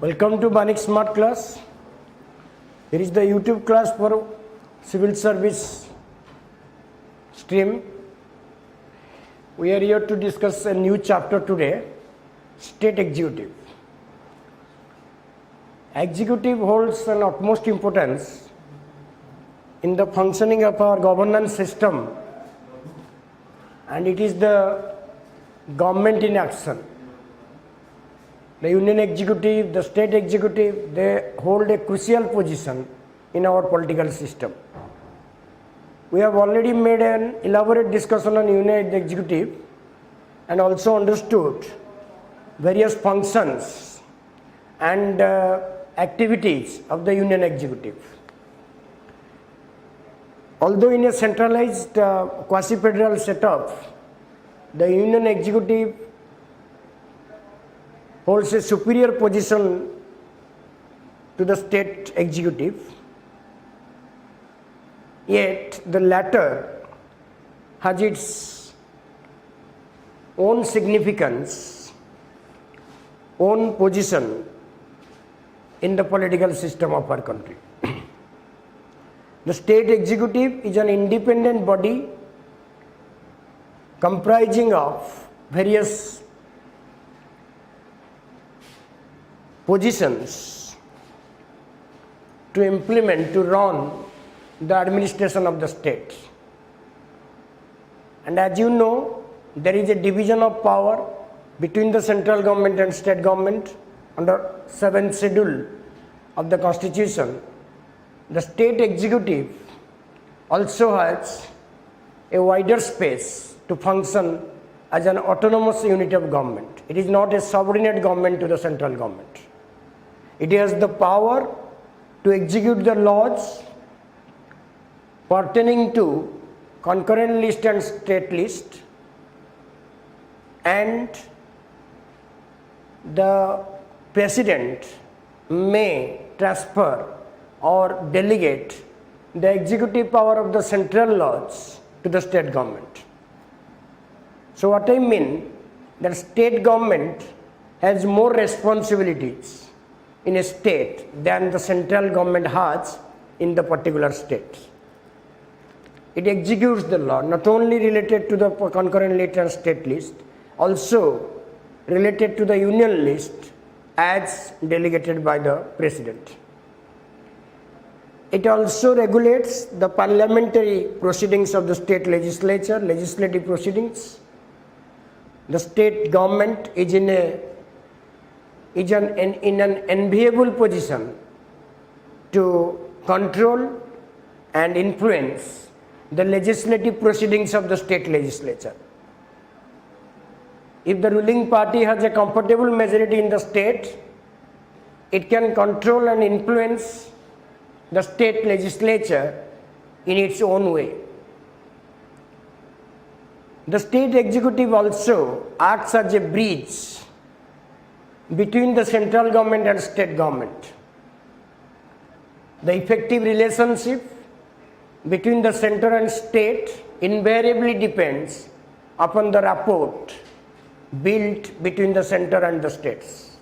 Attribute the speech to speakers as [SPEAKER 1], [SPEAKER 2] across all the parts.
[SPEAKER 1] Welcome to Banik Smart Class. Here is the YouTube class for Civil Service stream. We are here to discuss a new chapter today, State Executive. Executive holds an utmost importance in the functioning of our governance system, and it is the government in action. The Union Executive, the State Executive, they hold a crucial position in our political system. We have already made an elaborate discussion on Union Executive and also understood various functions and activities of the Union Executive. Although in a centralized quasi-federal setup, the Union Executive holds a superior position to the State Executive, yet the latter has its own significance, own position in the political system of our country. The State Executive is an independent body comprising of various positions to implement, to run the administration of the state. And as you know, there is a division of power between the central government and state government under 7th schedule of the Constitution. The State Executive also has a wider space to function as an autonomous unit of government. It is not a subordinate government to the central government. It has the power to execute the laws pertaining to concurrent list and state list, and the President may transfer or delegate the executive power of the central laws to the state government. So what I mean, that state government has more responsibilities in a state than the central government has in the particular state. It executes the law not only related to the concurrent list and state list, also related to the union list as delegated by the President. It also regulates the parliamentary proceedings of the state legislature, legislative proceedings. The state government is in an enviable position to control and influence the legislative proceedings of the state legislature. If the ruling party has a comfortable majority in the state, it can control and influence the state legislature in its own way. The state executive also acts as a bridge between the central government and state government. The effective relationship between the center and state invariably depends upon the rapport built between the center and the states.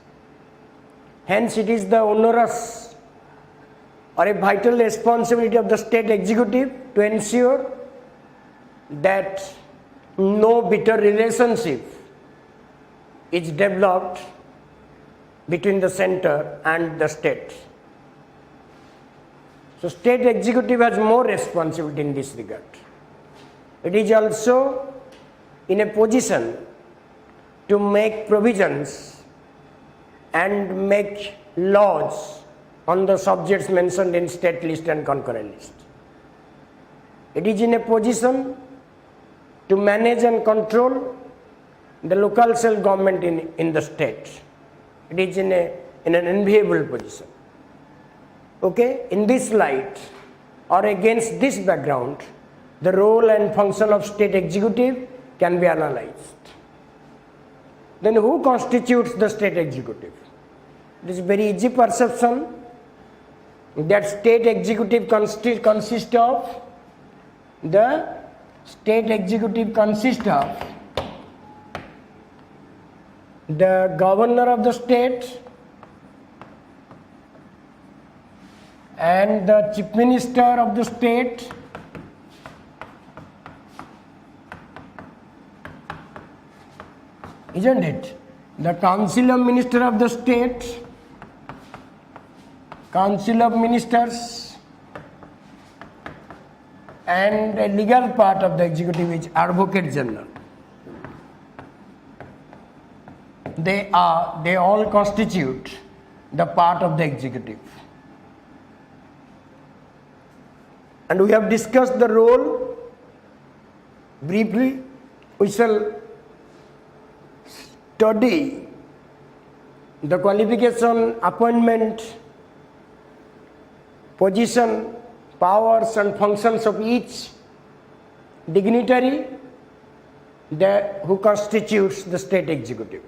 [SPEAKER 1] Hence, it is the onerous or a vital responsibility of the state executive to ensure that no bitter relationship is developed between the center and the state. So state executive has more responsibility in this regard. It is also in a position to make provisions and make laws on the subjects mentioned in state list and concurrent list. It is in a position to manage and control the local self-government in the state. It is in an enviable position. Okay, in this light or against this background, the role and function of state executive can be analyzed. Then who constitutes the state executive? It is very easy perception that state executive consists of the the governor of the state, and the Chief Minister of the state isn't it? The Council of Ministers of the state, Council of Ministers, and a legal part of the executive is Advocate General. They all constitute the part of the executive. And we have discussed the role briefly. We shall study the qualification, appointment, position, powers and functions of each dignitary who constitutes the state executive.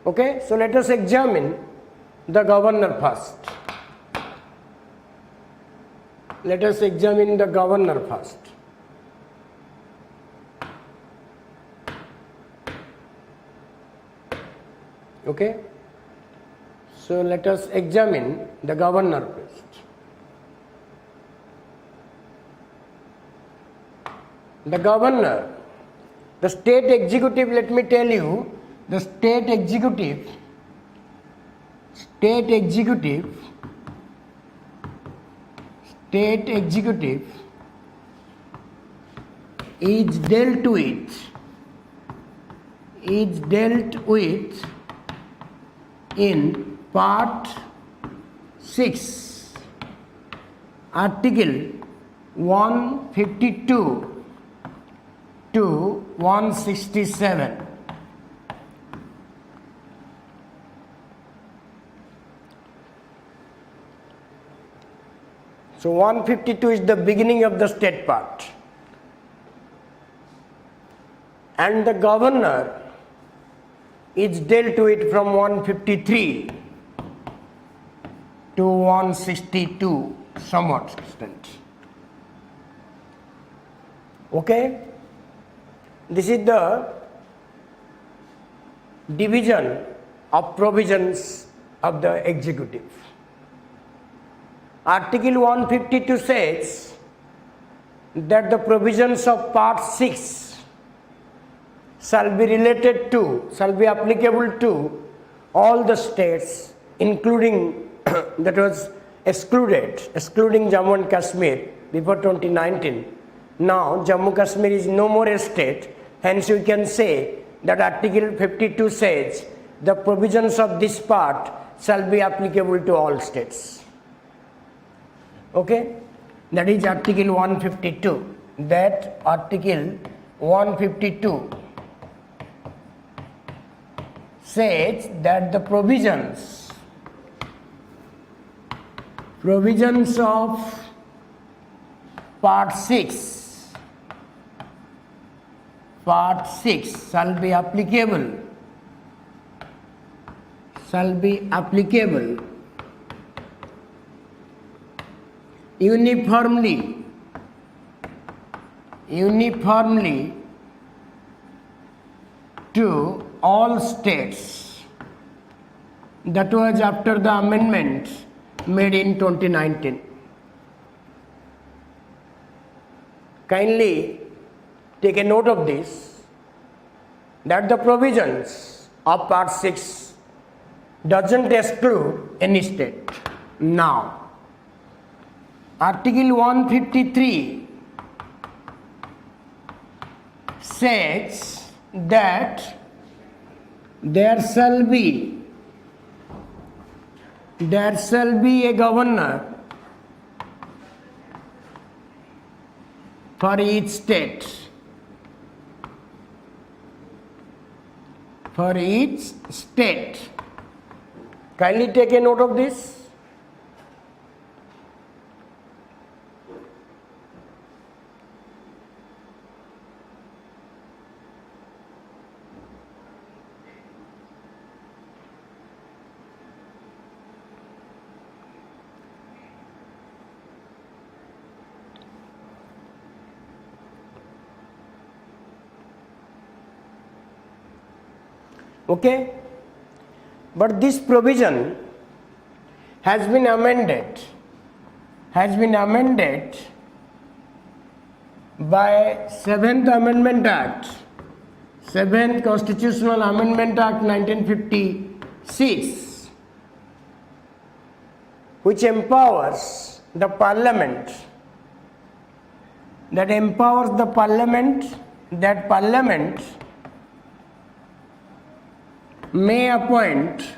[SPEAKER 1] Okay, so let us examine the governor first. Let us examine the governor first. Okay, so let us examine the governor first. The governor, the state executive, let me tell you, the state executive is dealt with in part 6, article 152 to 167. So 152 is the beginning of the state part, and the governor is dealt with from 153 to 162 somewhat extent. Okay, this is the division of provisions of the executive. Article 152 says that the provisions of part 6 shall be applicable to all the states, including that was excluding Jammu and Kashmir before 2019. Now Jammu Kashmir is no more a state, hence we can say that Article 52 says the provisions of this part shall be applicable to all states. Okay, that is Article 152. That Article 152 says that the provisions of part 6 shall be applicable uniformly to all states. That was after the amendment made in 2019. Kindly take a note of this, that the provisions of part 6 doesn't exclude any state. Now, Article 153 says that there shall be a governor for each state. Kindly take a note of this. Okay, but this provision has been amended by 7th Amendment Act, 7th Constitutional Amendment Act 1956, which empowers the Parliament, that Parliament may appoint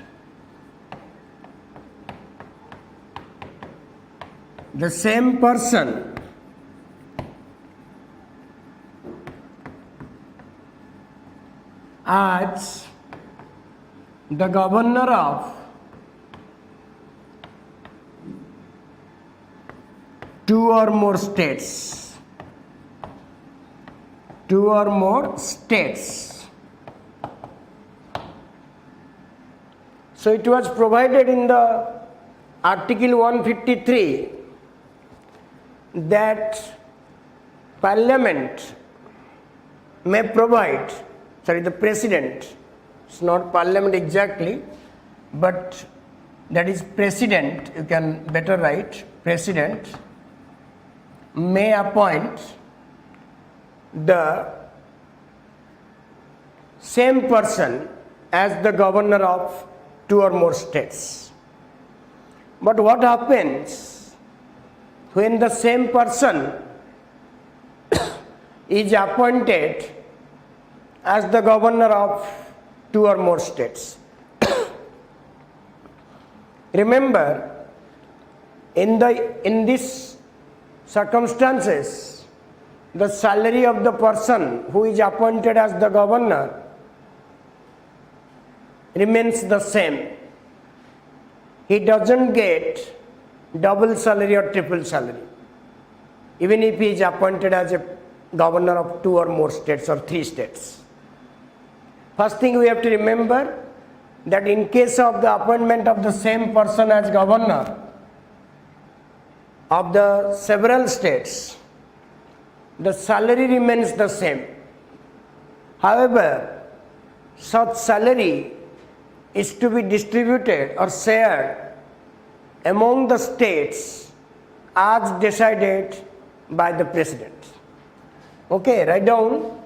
[SPEAKER 1] the same person as the governor of two or more states. So it was provided in the Article 153 that Parliament may provide, the President, it's not Parliament exactly, but that is President, you can better write, President may appoint the same person as the governor of two or more states. But what happens when the same person is appointed as the governor of two or more states? Remember, in these circumstances, the salary of the person who is appointed as the governor remains the same. He doesn't get double salary or triple salary, even if he is appointed as a governor of two or more states or three states. First thing we have to remember, that in case of the appointment of the same person as governor of the several states, the salary remains the same. However, such salary is to be distributed or shared among the states as decided by the President. Okay, write down,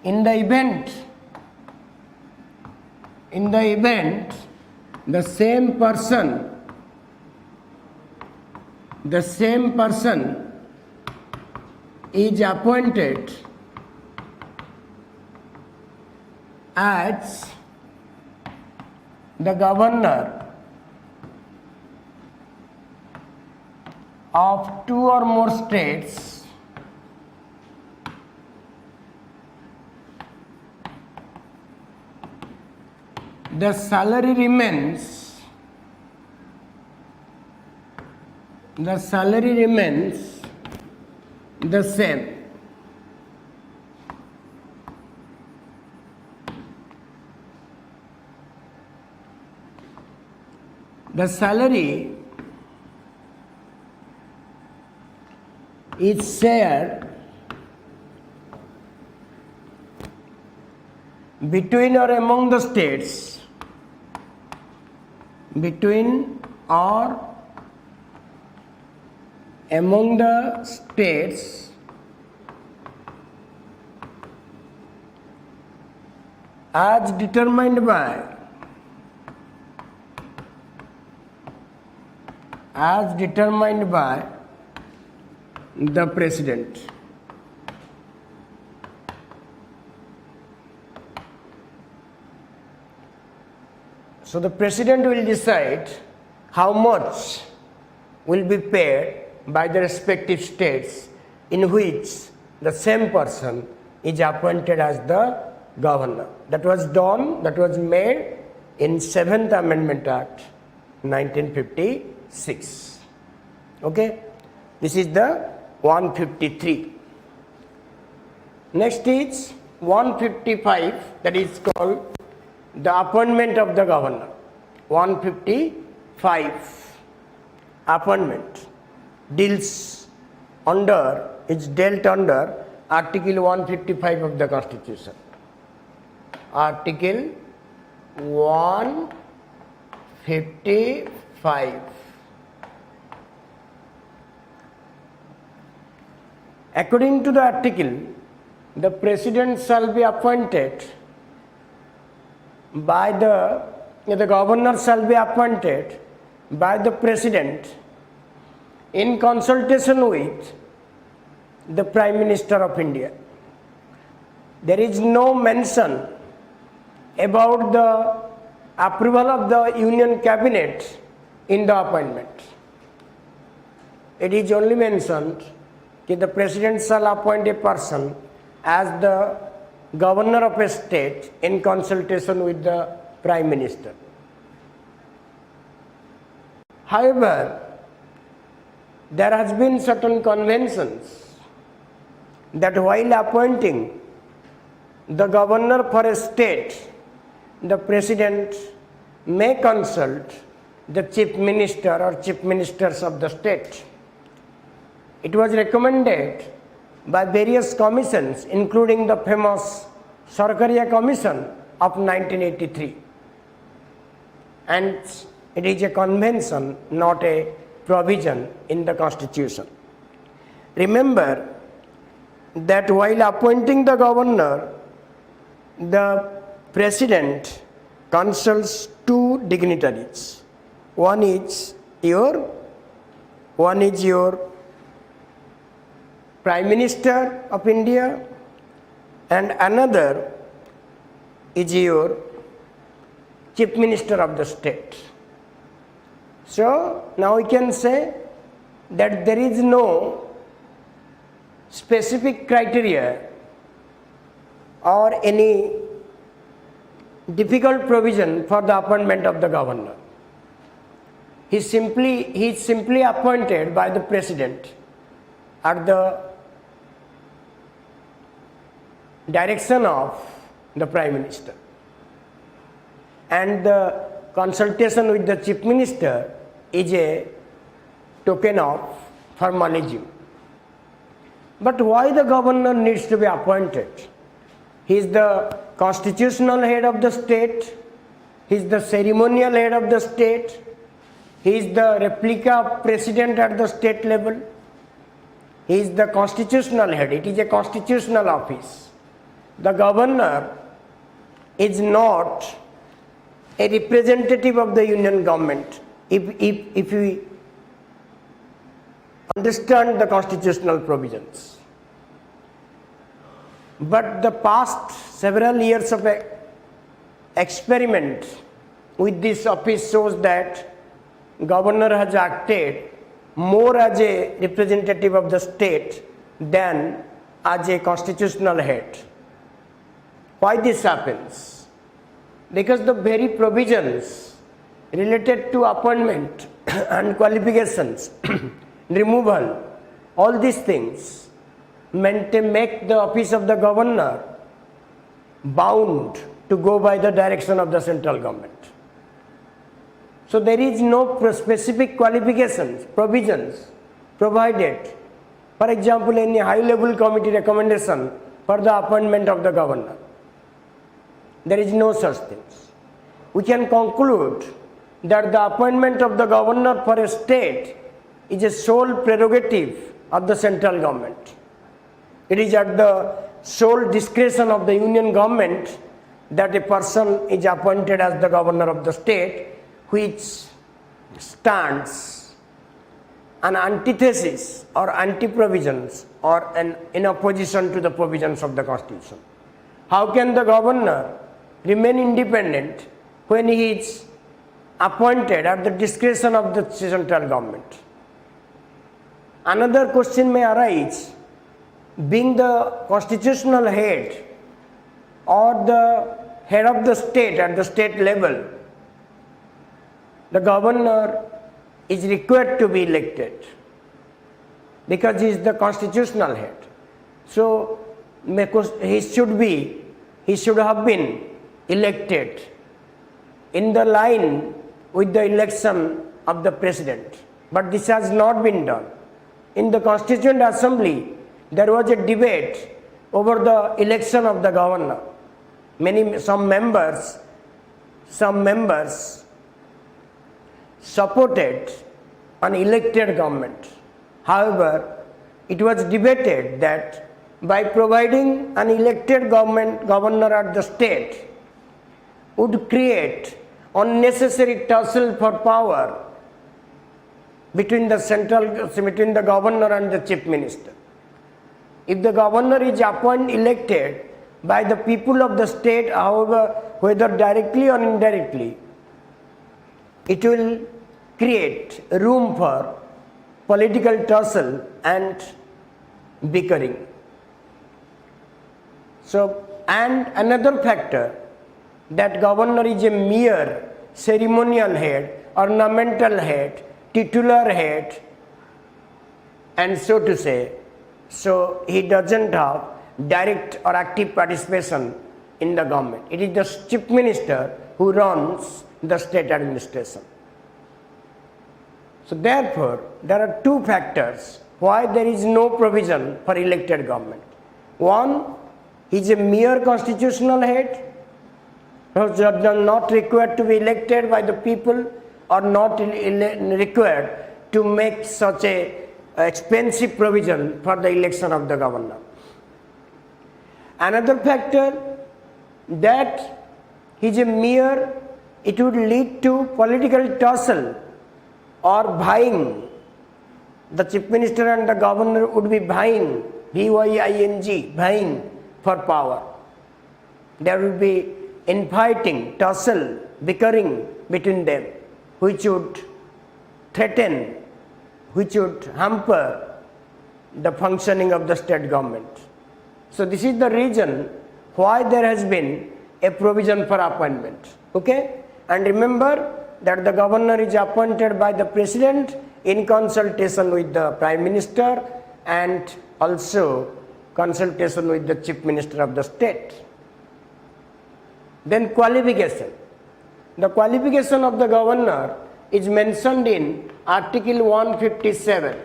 [SPEAKER 1] in the event the same person is appointed as the governor of two or more states, the salary remains the same. The salary is shared between or among the states, as determined by the President. So the President will decide how much will be paid by the respective states in which the same person is appointed as the governor. That was made in 7th Amendment Act 1956. Okay, this is the 153. Next is 155, that is called the appointment of the governor. 155, appointment, is dealt under Article 155 of the Constitution. Article 155 5. According to the article, the president shall be appointed by the governor shall be appointed by the president in consultation with the Prime Minister of India. There is no mention about the approval of the Union Cabinet in the appointment. It is only mentioned that the President shall appoint a person as the Governor of a state in consultation with the Prime Minister. However, there has been certain conventions that while appointing the governor for a state, the president may consult the chief minister or chief ministers of the state. It was recommended by various commissions, including the famous Sarkaria Commission of 1983. And it is a convention, not a provision in the Constitution. Remember that while appointing the governor, the president consults two dignitaries. One is your Prime Minister of India, and another is your Chief Minister of the state. So now we can say that there is no specific criteria or any difficult provision for the appointment of the governor. He is simply appointed by the president at the direction of the Prime Minister, and the consultation with the Chief Minister is a token of formalism. But why the governor needs to be appointed? He is the constitutional head of the state, he is the ceremonial head of the state, he is the replica of president at the state level, he is the constitutional head, it is a constitutional office. The governor is not a representative of the union government if we understand the constitutional provisions. But the past several years of experiment with this office shows that governor has acted more as a representative of the state than as a constitutional head. Why this happens? Because the very provisions related to appointment and qualifications, removal, all these things meant to make the office of the governor bound to go by the direction of the central government. So there is no specific qualifications, provisions provided. For example, any high level committee recommendation for the appointment of the governor. There is no such things. We can conclude that the appointment of the governor for a state is a sole prerogative of the central government. It is at the sole discretion of the union government that a person is appointed as the governor of the state, which stands an antithesis or anti-provisions or in opposition to the provisions of the Constitution. How can the governor remain independent when he is appointed at the discretion of the central government? Another question may arise, being the constitutional head or the head of the state at the state level, the governor is required to be elected because he is the constitutional head. So he should have been elected in the line with the election of the president. But this has not been done. In the Constituent Assembly, there was a debate over the election of the governor. Some members supported an elected government. However, it was debated that by providing an elected governor at the state would create unnecessary tussle for power between the governor and the chief minister. If the governor is elected by the people of the state, however, whether directly or indirectly, it will create room for political tussle and bickering. So, and another factor, that governor is a mere ceremonial head, ornamental head, titular head, and so to say, so he doesn't have direct or active participation in the government. It is the chief minister who runs the state administration. So therefore, there are two factors why there is no provision for elected government. One, he is a mere constitutional head, who is not required to be elected by the people or not required to make such a expensive provision for the election of the governor. Another factor, that he is a mere, it would lead to political tussle or vying. The chief minister and the governor would be vying, vying, vying for power. There would be infighting, tussle, bickering between them, which would threaten, which would hamper the functioning of the state government. So this is the reason why there has been a provision for appointment. Okay? And remember that the governor is appointed by the president in consultation with the prime minister and also consultation with the chief minister of the state. Then qualification. The qualification of the governor is mentioned in Article 157,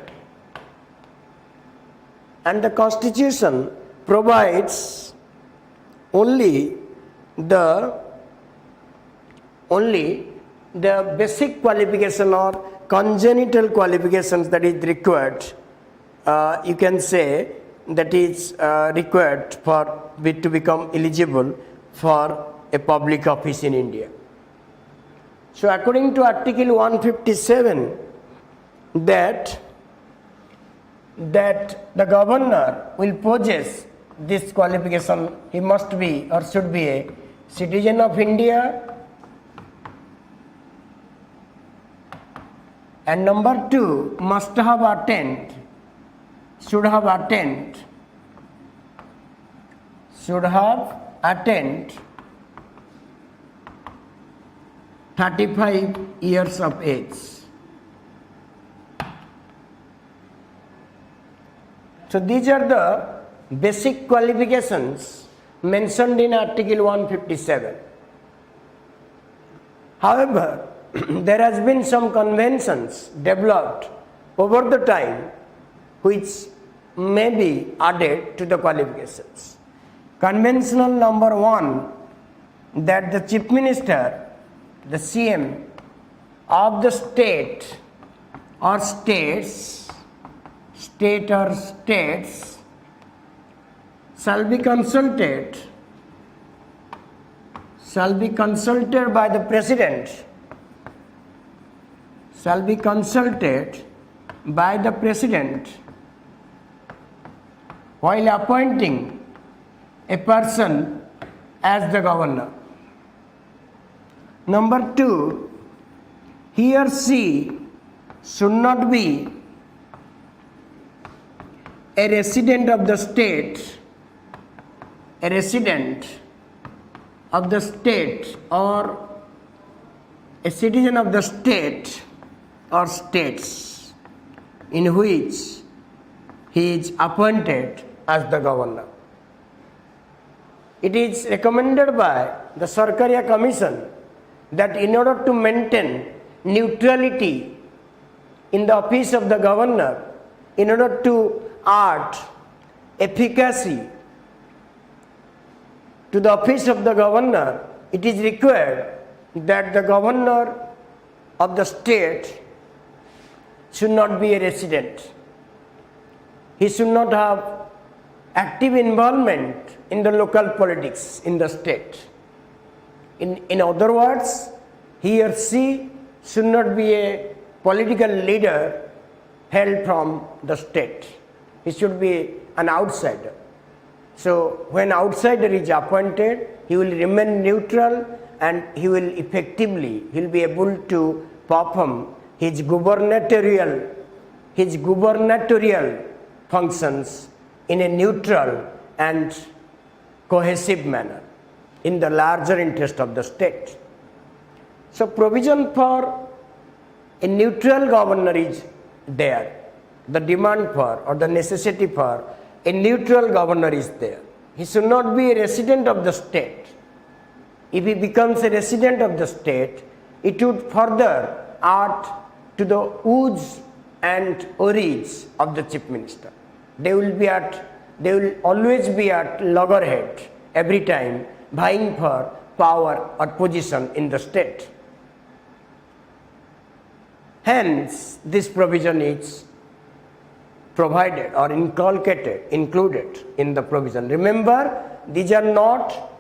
[SPEAKER 1] and the Constitution provides only the basic qualification or congenital qualifications that is required. You can say that is required to become eligible for a public office in India. So according to Article 157, that the governor will possess this qualification. He must be or should be a citizen of India, and number two, should have attained 35 years of age. So these are the basic qualifications mentioned in Article 157. However, there has been some conventions developed over the time which may be added to the qualifications. Conventional number 1, that the chief minister, the CM of the state or states shall be consulted by the president, while appointing a person as the governor. Number 2, he or she should not be a resident of the state, or a citizen of the state or states in which he is appointed as the governor. It is recommended by the Sarkaria Commission that in order to maintain neutrality in the office of the governor, in order to add efficacy to the office of the governor, it is required that the governor of the state should not be a resident. He should not have active involvement in the local politics in the state. In other words, he or she should not be a political leader held from the state. He should be an outsider. So when outsider is appointed, he will remain neutral and he will be able to perform his gubernatorial functions in a neutral and cohesive manner in the larger interest of the state. So provision for a neutral governor is there. The demand for or the necessity for a neutral governor is there. He should not be a resident of the state. If he becomes a resident of the state, it would further add to the woes and worries of the chief minister. They will always be at loggerhead every time, vying for power or position in the state. Hence, this provision is provided or included in the provision. Remember, these are not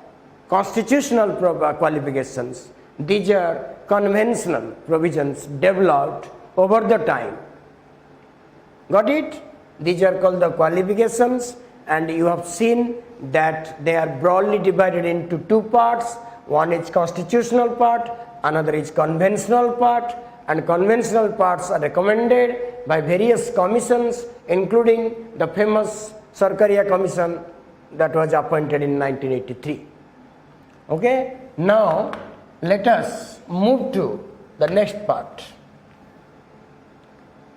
[SPEAKER 1] constitutional qualifications. These are conventional provisions developed over the time. Got it? These are called the qualifications, and you have seen that they are broadly divided into two parts. One is constitutional part, another is conventional part, and conventional parts are recommended by various commissions, including the famous Sarkaria Commission that was appointed in 1983. Okay, now let us move to the next part.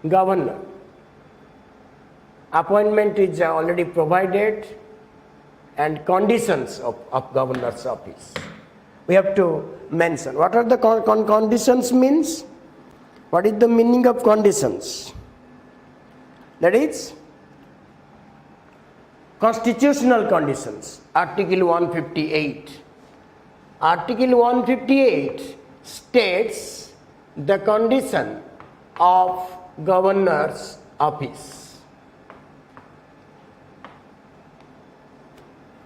[SPEAKER 1] Governor. Appointment is already provided, and conditions of governor's office. We have to mention what are the conditions means. What is the meaning of conditions? That is constitutional conditions. Article 158. Article 158 states the condition of governor's office.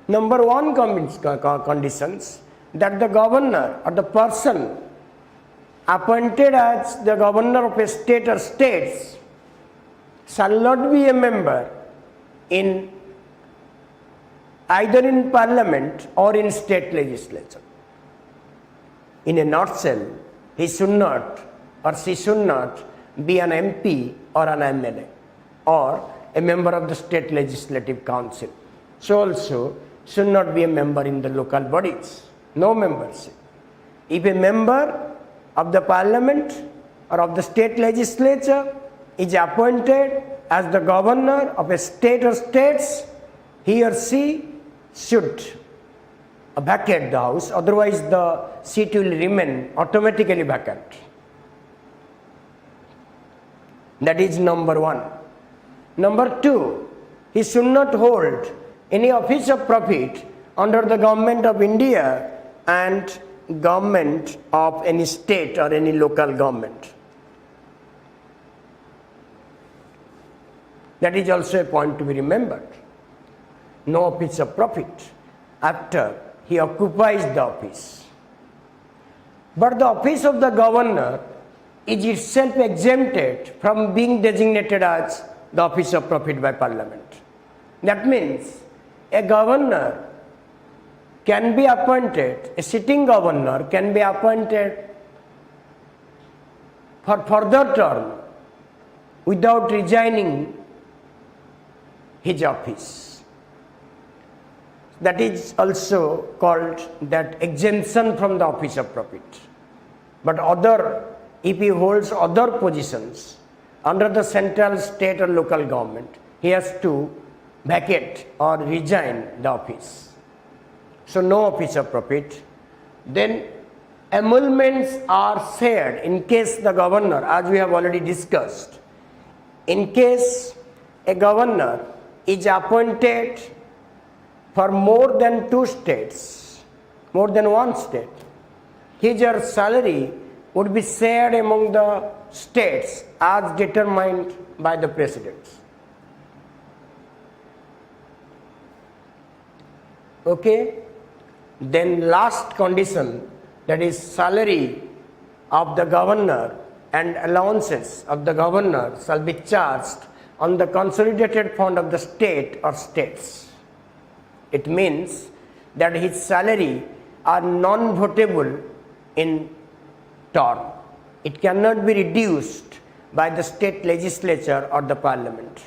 [SPEAKER 1] Number one conditions that the governor or the person appointed as the governor of a state or states shall not be a member in either in parliament or in state legislature. In a nutshell, he should not or she should not be an MP or an MLA or a member of the state legislative council. So also should not be a member in the local bodies. No membership. If a member of the parliament or of the state legislature is appointed as the governor of a state or states, he or she should vacate the house, otherwise the seat will remain automatically vacant. That is number one. Number two, he should not hold any office of profit under the government of India and government of any state or any local government. That is also a point to be remembered. No office of profit after he occupies the office. But the office of the governor is itself exempted from being designated as the office of profit by parliament. That means a governor can be appointed, a sitting governor can be appointed for further term without resigning his office. That is also called that exemption from the office of profit. But if he holds other positions under the central, state or local government, he has to vacate or resign the office. So no office of profit. Then emoluments are shared in case the governor, as we have already discussed, in case a governor is appointed for more than two states, more than one state, his or salary would be shared among the states as determined by the presidents. Okay? Then last condition, that is salary of the governor and allowances of the governor shall be charged on the consolidated fund of the state or states. It means that his salary are non-votable in term. It cannot be reduced by the state legislature or the parliament.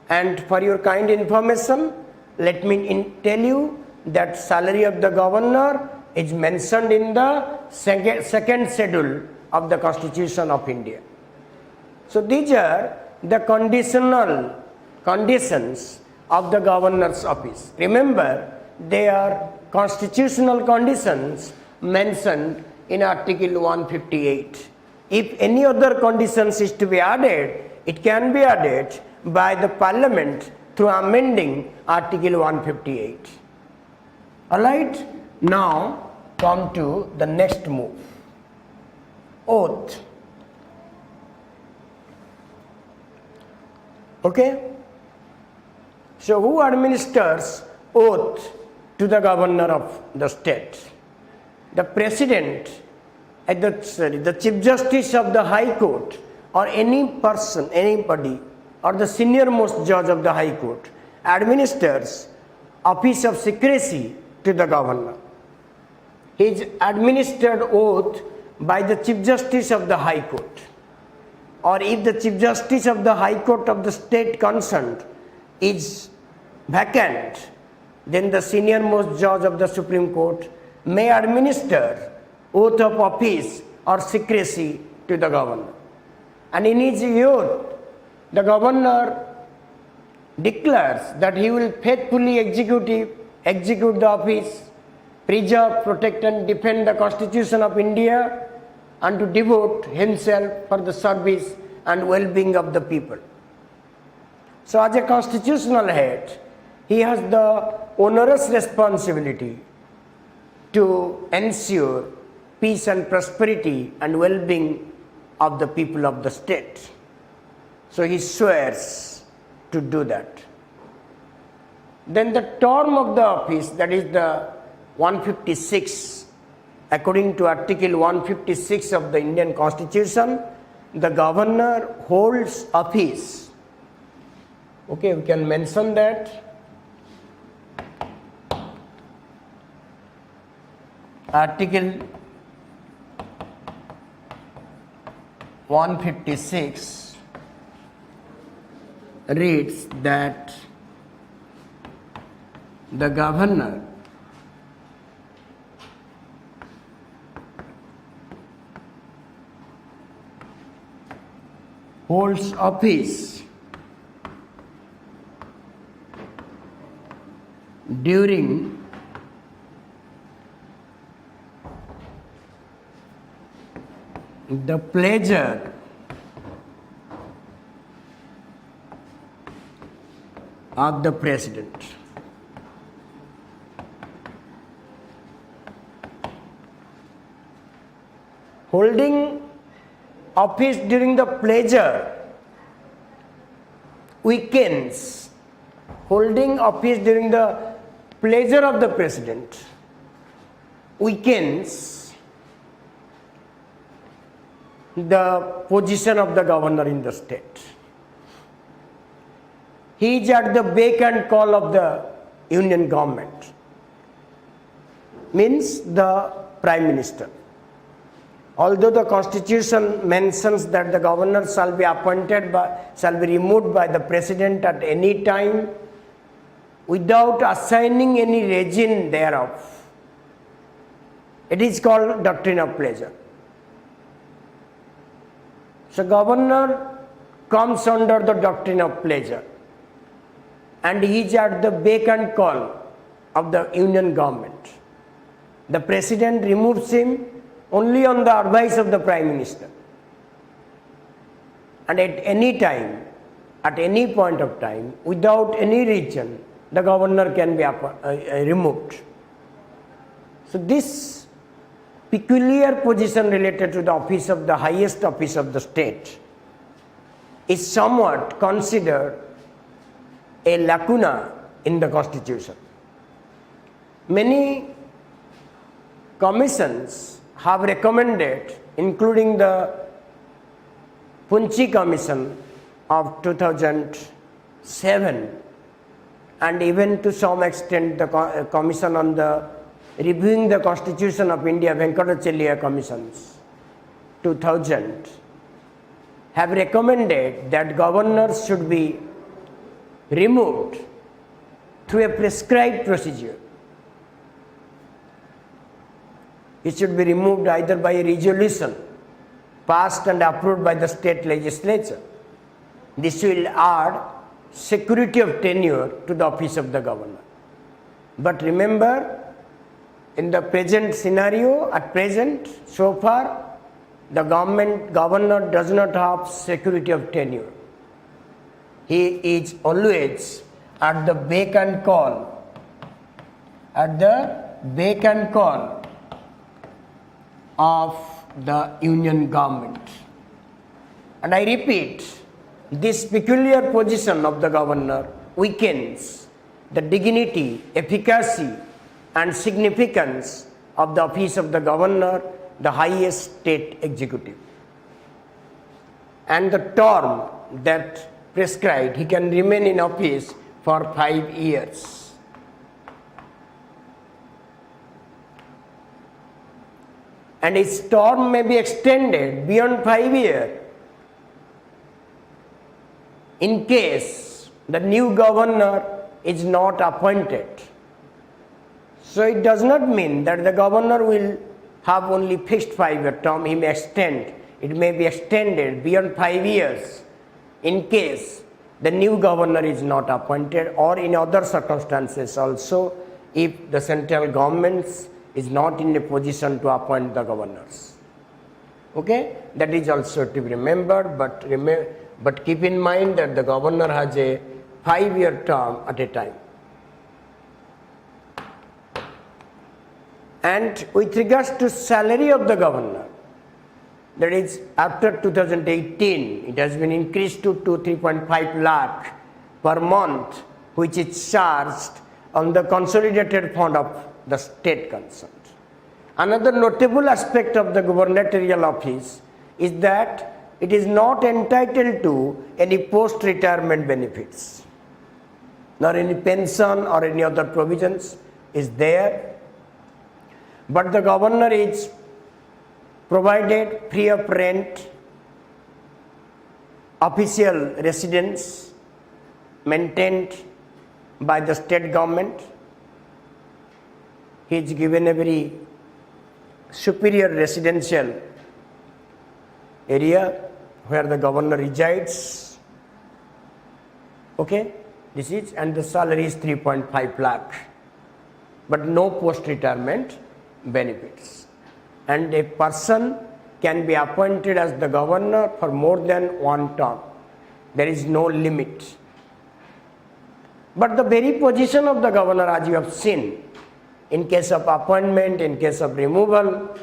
[SPEAKER 1] And for your kind information, let me tell you that salary of the governor is mentioned in the second schedule of the Constitution of India. So these are the conditional conditions of the governor's office. Remember, they are constitutional conditions mentioned in Article 158. If any other conditions is to be added, it can be added by the Parliament through amending Article 158. Alright, now come to the next move. Oath. Okay? So who administers oath to the governor of the state? The president, the chief justice of the high court, or any person, anybody, or the senior most judge of the high court administers office of secrecy to the governor. He is administered oath by the chief justice of the high court, or if the chief justice of the high court of the state concerned is vacant, then the senior most judge of the Supreme Court may administer oath of office or secrecy to the governor. And in his oath, the governor declares that he will faithfully execute the office, preserve, protect and defend the Constitution of India, and to devote himself for the service and well-being of the people. So as a constitutional head, he has the onerous responsibility to ensure peace and prosperity and well-being of the people of the state. So he swears to do that. Then the term of the office, that is the 156, according to Article 156 of the Indian Constitution, the governor holds office. Okay, we can mention that. Article 156 reads that the governor holds office during the pleasure of the president. Holding office during the pleasure weakens. Holding office during the pleasure of the president weakens the position of the governor in the state. He is at the beck and call of the union government, means the prime minister. Although the constitution mentions that the governor shall be removed by the president at any time without assigning any regime thereof. It is called doctrine of pleasure. So governor comes under the doctrine of pleasure, and he is at the beck and call of the union government. The president removes him only on the advice of the prime minister, and at any time, at any point of time, without any reason, the governor can be removed. So this peculiar position related to the office of the highest office of the state is somewhat considered a lacuna in the Constitution. Many commissions have recommended, including the Punchi Commission of 2007 and even to some extent the Commission on the Reviewing the Constitution of India, Venkatacharya Commissions 2000, have recommended that governors should be removed through a prescribed procedure. It should be removed either by a resolution passed and approved by the state legislature. This will add security of tenure to the office of the governor. But remember, in the present scenario, at present, so far, the governor does not have security of tenure. He is always at the beck and call, of the union government. And I repeat, this peculiar position of the governor weakens the dignity, efficacy, and significance of the office of the governor, the highest state executive. And the term that prescribed, he can remain in office for 5 years. And his term may be extended beyond 5 years in case the new governor is not appointed. So it does not mean that the governor will have only fixed 5-year term. He may extend, it may be extended beyond 5 years in case the new governor is not appointed, or in other circumstances also if the central government is not in a position to appoint the governors. Okay, that is also to be remembered, but keep in mind that the governor has a 5-year term at a time. And with regards to salary of the governor, that is after 2018, it has been increased to 3.5 lakh per month, which is charged on the consolidated fund of the state concerned. Another notable aspect of the gubernatorial office is that it is not entitled to any post-retirement benefits, nor any pension or any other provisions is there. But the governor is provided free of rent official residence maintained by the state government. He is given a very superior residential area where the governor resides. Okay, this is, and the salary is 3.5 lakh, but no post-retirement benefits. And a person can be appointed as the governor for more than one term. There is no limit. But the very position of the governor, as you have seen, in case of appointment, in case of removal,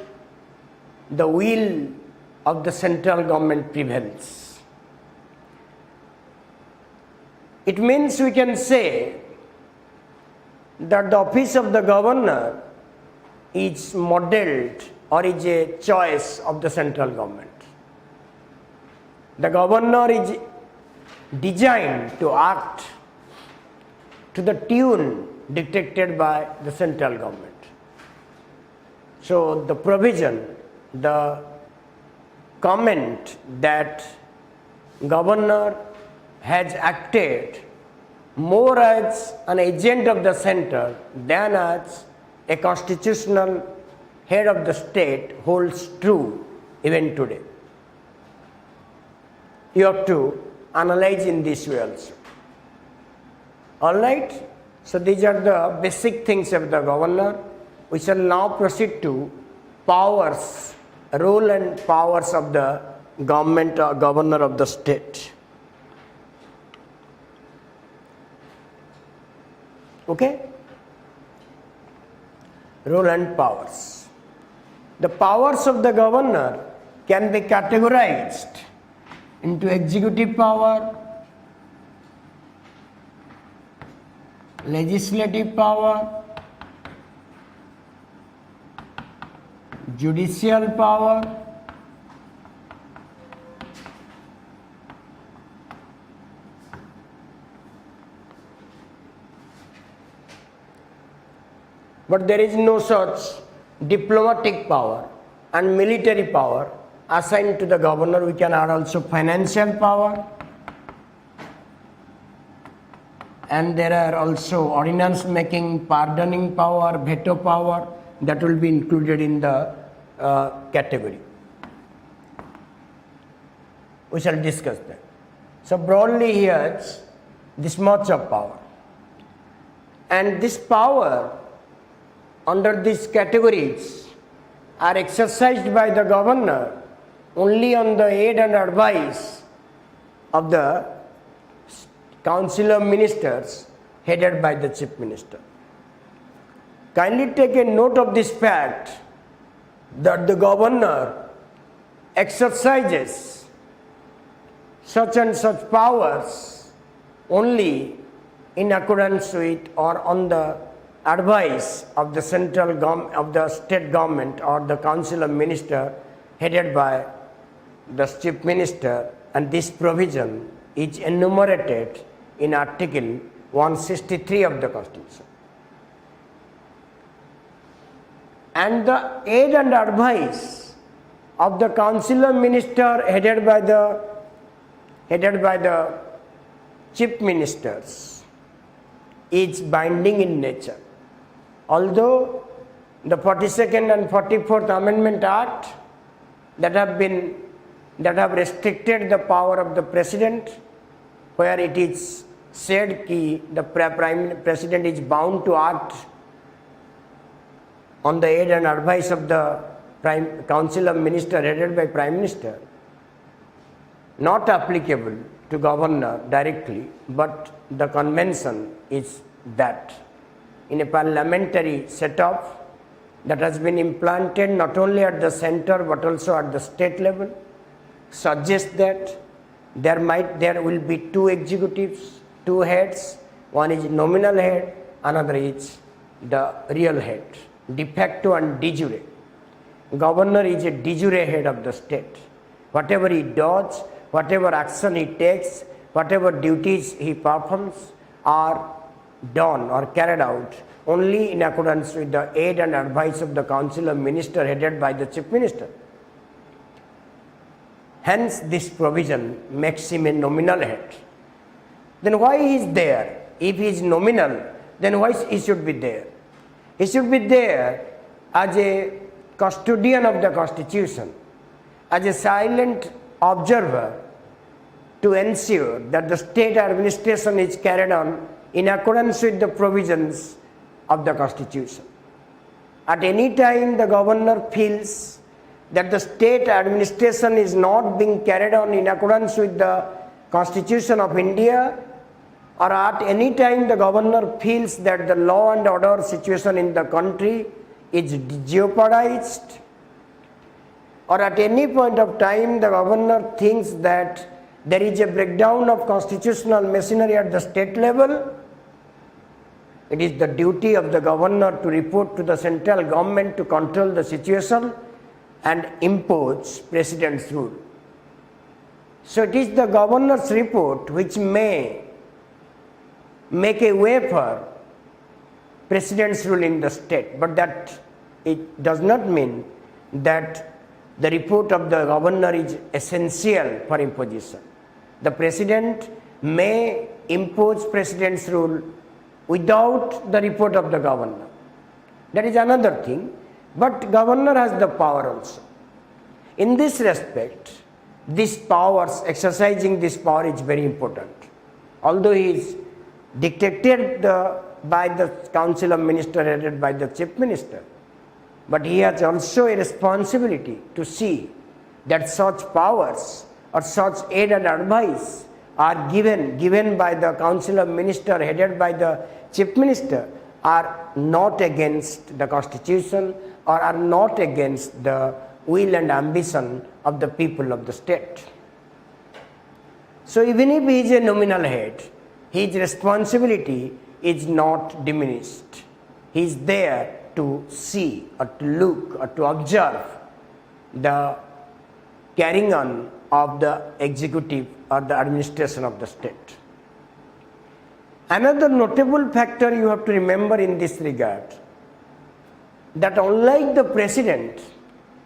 [SPEAKER 1] the will of the central government prevails. It means we can say that the office of the governor is modeled or is a choice of the central government. The governor is designed to act to the tune dictated by the central government. So the provision, the comment that governor has acted more as an agent of the center than as a constitutional head of the state holds true even today. You have to analyze in this way also. All right, so these are the basic things of the governor. We shall now proceed to powers, role and powers of the government or governor of the state. Okay? Role and powers. the powers of the governor can be categorized into executive power, legislative power, judicial power, but there is no such diplomatic power and military power assigned to the governor. We can add also financial power, and there are also ordinance making, pardoning power, veto power that will be included in the category. We shall discuss that. So broadly here, this much of power, and this power under these categories are exercised by the governor only on the aid and advice of the Council of Ministers headed by the Chief Minister. Kindly take a note of this fact that the governor exercises such and such powers only in accordance with or on the advice of the central government, of the state government or the Council of Ministers headed by the Chief Minister, and this provision is enumerated in Article 163 of the Constitution. And the aid and advice of the Council of Ministers headed by the Chief Ministers is binding in nature. Although the 42nd and 44th Amendment Act that have restricted the power of the President, where it is said that the President is bound to act on the aid and advice of the Council of Ministers headed by Prime Minister, not applicable to Governor directly, but the convention is that in a parliamentary setup that has been implanted not only at the center but also at the state level, suggests that there will be two executives, two heads. One is nominal head, another is the real head, de facto and de jure. Governor is a de jure head of the state. Whatever he does, whatever action he takes, whatever duties he performs are done or carried out only in accordance with the aid and advice of the Council of Ministers headed by the Chief Minister. Hence, this provision makes him a nominal head. Then why he is there? If he is nominal, then why he should be there? He should be there as a custodian of the Constitution, as a silent observer to ensure that the state administration is carried on in accordance with the provisions of the Constitution. At any time the governor feels that the state administration is not being carried on in accordance with the Constitution of India, or at any time the governor feels that the law and order situation in the country is jeopardized, or at any point of time the governor thinks that there is a breakdown of constitutional machinery at the state level, it is the duty of the governor to report to the central government to control the situation and impose President's rule. So it is the governor's report which may make a way for President's rule in the state, but that it does not mean that the report of the governor is essential for imposition. The President may impose President's rule without the report of the governor. That is another thing, but governor has the power also. In this respect, this powers, exercising this power is very important. Although he is dictated by the Council of Ministers headed by the Chief Minister, but he has also a responsibility to see that such powers or such aid and advice are given by the Council of Ministers headed by the Chief Minister are not against the Constitution, or are not against the will and ambition of the people of the state. So even if he is a nominal head, his responsibility is not diminished. He is there to see or to look or to observe the carrying on of the executive or the administration of the state. Another notable factor you have to remember in this regard, that unlike the president,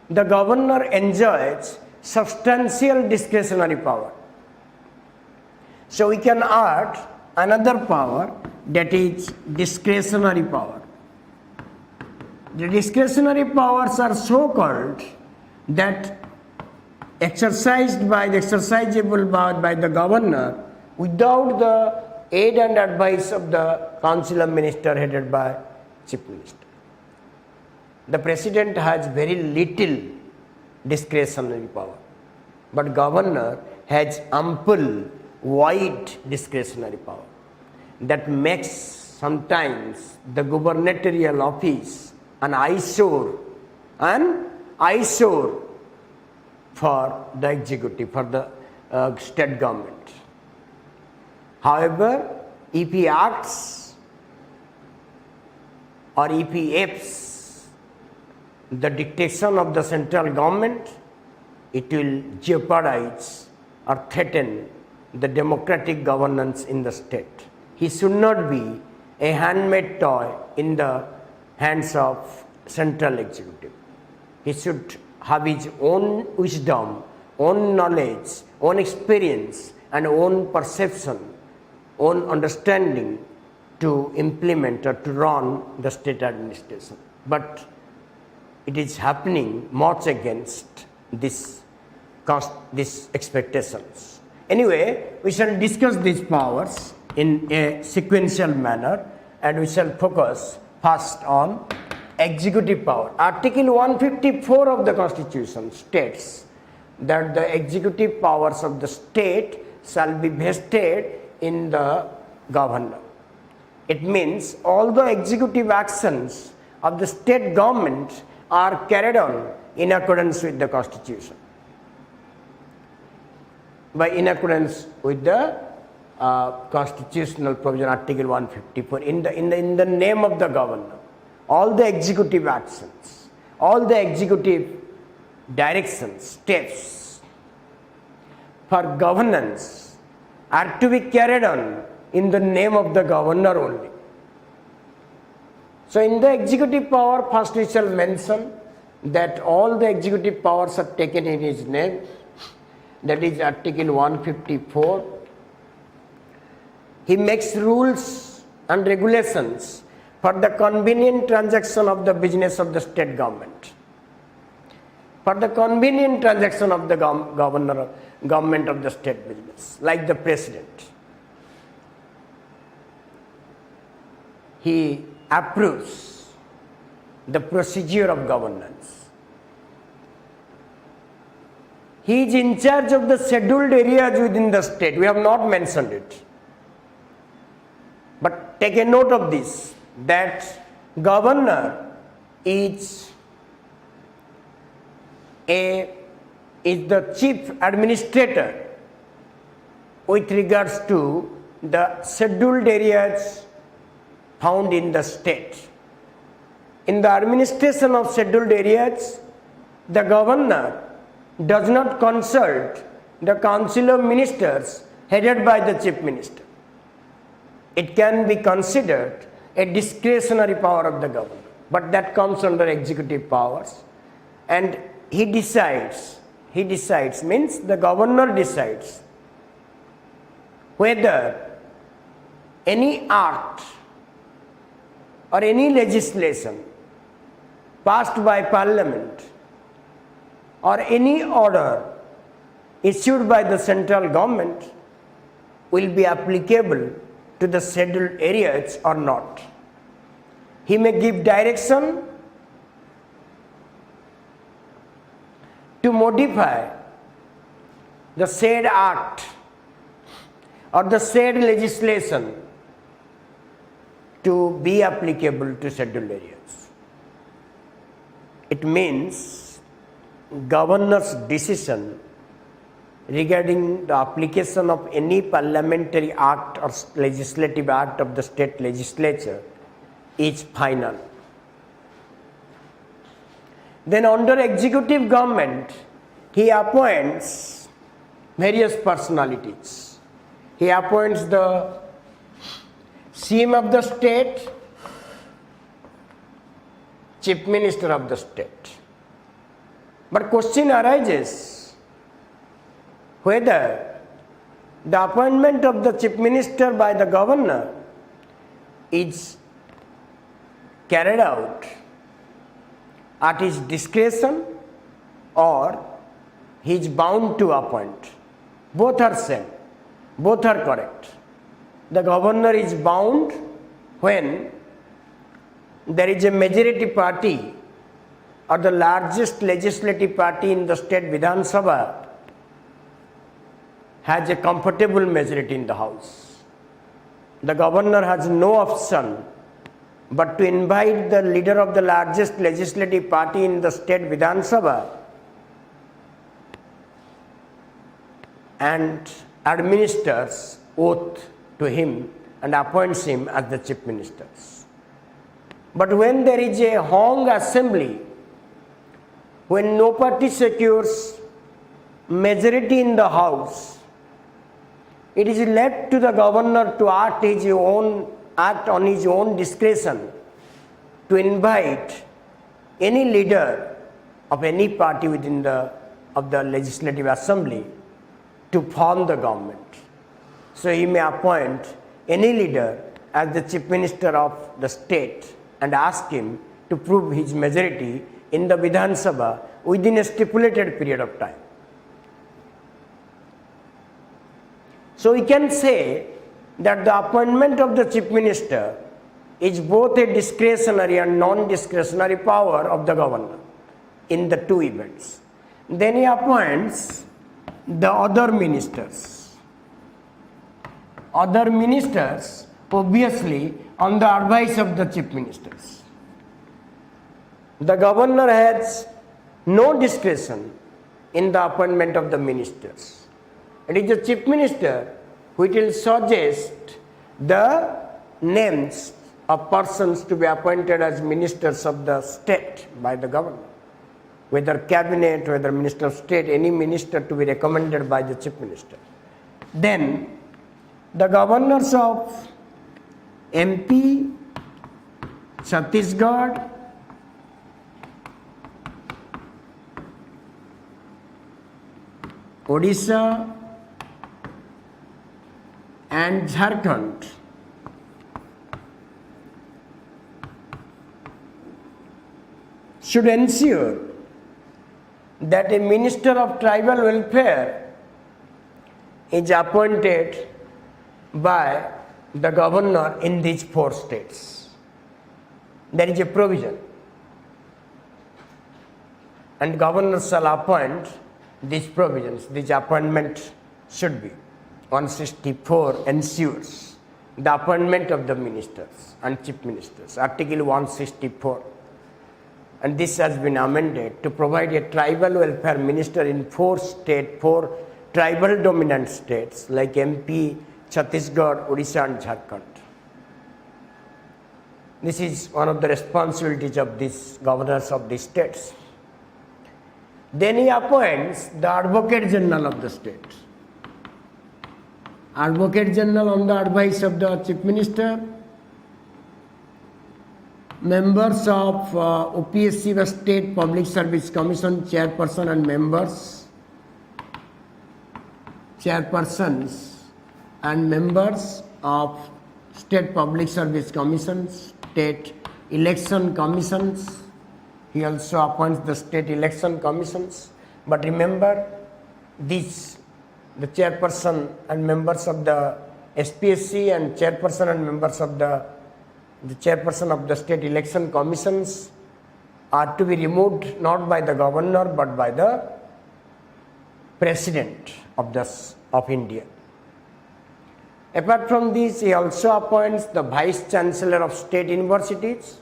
[SPEAKER 1] the governor enjoys substantial discretionary power. So we can add another power, that is discretionary power. The discretionary powers are so called that exercisable by the governor without the aid and advice of the council of ministers headed by chief minister. The president has very little discretionary power, but governor has ample, wide discretionary power. That makes sometimes the gubernatorial office an eyesore for the executive, for the state government. However, if he acts or if he apes the dictation of the central government, it will jeopardize or threaten the democratic governance in the state. He should not be a handmade toy in the hands of central executive. He should have his own wisdom, own knowledge, own experience, and own perception, own understanding to implement or to run the state administration. But it is happening much against these expectations. Anyway, we shall discuss these powers in a sequential manner, and we shall focus first on executive power. Article 154 of the Constitution states that the executive powers of the state shall be vested in the governor. It means all the executive actions of the state government are carried on in accordance with the Constitution, in accordance with the constitutional provision, Article 154, in the name of the governor. All the executive actions, all the executive directions, steps for governance are to be carried on in the name of the governor only. So in the executive power, first we shall mention that all the executive powers are taken in his name. That is Article 154. He makes rules and regulations for the convenient transaction of the business of the state government. For the convenient transaction of the government of the state business, like the president. He approves the procedure of governance. He is in charge of the scheduled areas within the state. We have not mentioned it. But take a note of this, that governor is the chief administrator with regards to the scheduled areas found in the state. In the administration of scheduled areas, the governor does not consult the council of ministers headed by the chief minister. It can be considered a discretionary power of the governor, but that comes under executive powers, and he decides means the governor decides whether any act or any legislation passed by parliament or any order issued by the central government will be applicable to the scheduled areas or not. He may give direction to modify the said act or the said legislation to be applicable to scheduled areas. it means governor's decision regarding the application of any parliamentary act or legislative act of the state legislature is final. Then under executive government, he appoints various personalities. He appoints the CM of the state, chief minister of the state. But question arises whether the appointment of the chief minister by the governor is carried out at his discretion or he is bound to appoint. Both are same, both are correct. The governor is bound when there is a majority party or the largest legislative party in the state Vidhan Sabha has a comfortable majority in the house. The governor has no option but to invite the leader of the largest legislative party in the state Vidhan Sabha and administers oath to him and appoints him as the chief minister. But when there is a hung assembly, when no party secures majority in the house, it is left to the governor to act on his own discretion to invite any leader of any party within the legislative assembly to form the government. So he may appoint any leader as the chief minister of the state and ask him to prove his majority in the Vidhan Sabha within a stipulated period of time. So we can say that the appointment of the chief minister is both a discretionary and non-discretionary power of the governor in the two events. Then he appoints the other ministers. Other ministers, obviously, on the advice of the chief ministers. The governor has no discretion in the appointment of the ministers. It is the chief minister who will suggest the names of persons to be appointed as ministers of the state by the governor. Whether cabinet, whether minister of state, any minister to be recommended by the chief minister. Then the governors of MP, Chhattisgarh, Odisha and Jharkhand should ensure that a minister of tribal welfare is appointed by the governor in these four states. There is a provision, and governor shall appoint these provisions. These appointment should be 164 ensures the appointment of the ministers and chief ministers, Article 164. And this has been amended to provide a tribal welfare minister in four tribal dominant states like MP, Chhattisgarh, Odisha and Jharkhand. This is one of the responsibilities of these governors of these states. Then he appoints the Advocate General of the state. Advocate General on the advice of the Chief Minister. Members of OPSC, the State Public Service Commission, Chairperson and members. Chairpersons and members of State Public Service Commissions, State Election Commissions. He also appoints the State Election Commissions. But remember, these, the chairperson and members of the SPSC and chairperson and members of the chairperson of the State Election Commissions are to be removed not by the governor but by the President of India. Apart from this, he also appoints the Vice Chancellor of State Universities,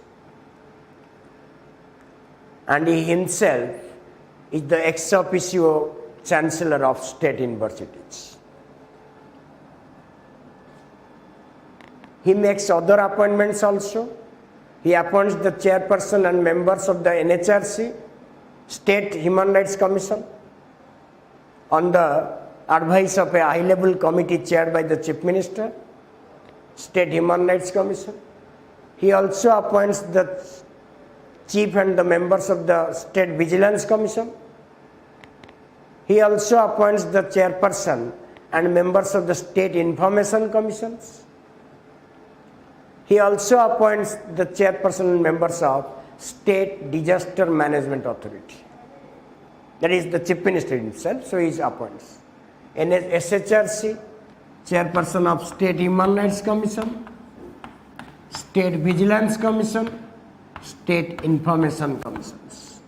[SPEAKER 1] and he himself is the ex officio chancellor of state universities. He makes other appointments also. He appoints the chairperson and members of the NHRC, State Human Rights Commission, on the advice of a high-level committee chaired by the Chief Minister, State Human Rights Commission. He also appoints the chief and the members of the State Vigilance Commission. He also appoints the chairperson and members of the State Information Commissions. He also appoints the chairperson and members of State Disaster Management Authority. That is the Chief Minister himself, so he appoints. SHRC, chairperson of State Human Rights Commission, State Vigilance Commission, State Information Commissions.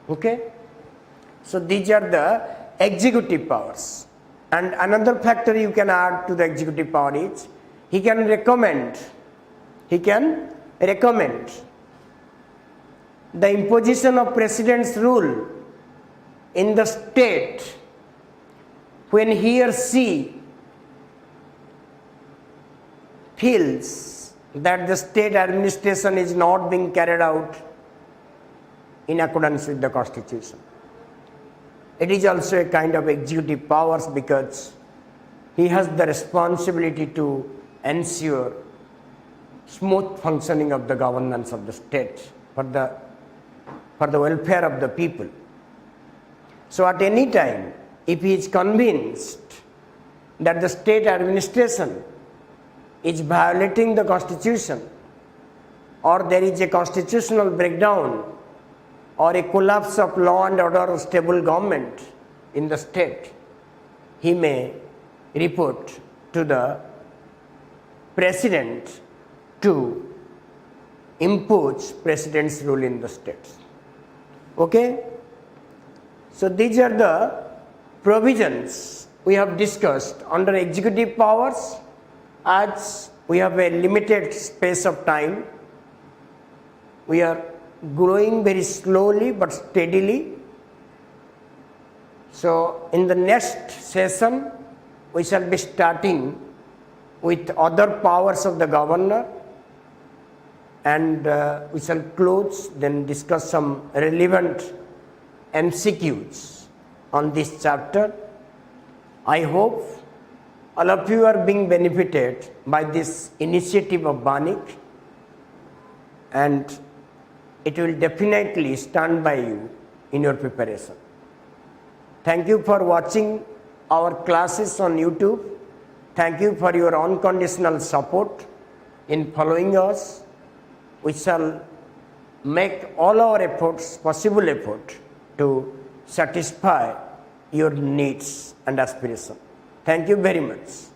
[SPEAKER 1] Okay? So these are the executive powers. And another factor you can add to the executive power is he can recommend the imposition of president's rule in the state when he or she feels that the state administration is not being carried out in accordance with the Constitution. It is also a kind of executive powers because he has the responsibility to ensure smooth functioning of the governance of the state for the welfare of the people. So at any time, if he is convinced that the state administration is violating the Constitution, or there is a constitutional breakdown or a collapse of law and order or stable government in the state, he may report to the president to impose president's rule in the state. Okay? So these are the provisions we have discussed under executive powers. As we have a limited space of time, we are growing very slowly but steadily. So in the next session, we shall be starting with other powers of the governor, and we shall close, then discuss some relevant MCQs on this chapter. I hope all of you are being benefited by this initiative of Banik, and it will definitely stand by you in your preparation. Thank you for watching our classes on YouTube. Thank you for your unconditional support in following us. We shall make all our efforts, possible effort, to satisfy your needs and aspirations. Thank you very much.